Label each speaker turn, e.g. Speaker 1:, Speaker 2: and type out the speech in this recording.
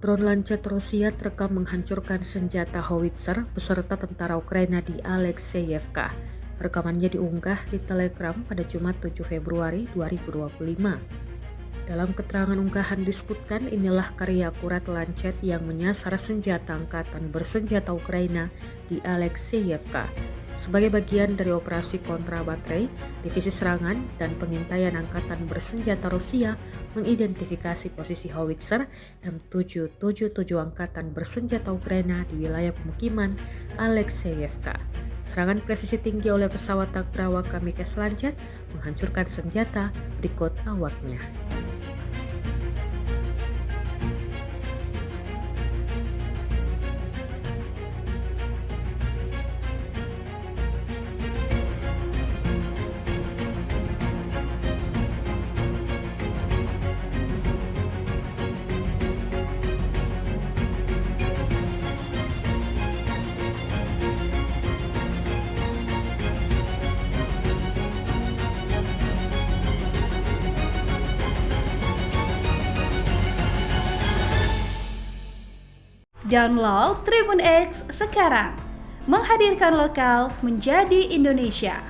Speaker 1: Drone Lancet Rusia terekam menghancurkan senjata howitzer beserta tentara Ukraina di Alexeyevka. Rekamannya diunggah di Telegram pada Jumat 7 Februari 2025. Dalam keterangan unggahan disebutkan inilah karya akurat Lancet yang menyasar senjata angkatan bersenjata Ukraina di Alexeyevka. Sebagai bagian dari operasi kontra baterai, Divisi Serangan dan Pengintaian Angkatan Bersenjata Rusia mengidentifikasi posisi howitzer M777 Angkatan Bersenjata Ukraina di wilayah pemukiman Alexeyevka. Serangan presisi tinggi oleh pesawat tak berawak Kamikaze Lancet menghancurkan senjata, berikut awaknya.
Speaker 2: Download Tribun X sekarang, menghadirkan lokal menjadi Indonesia.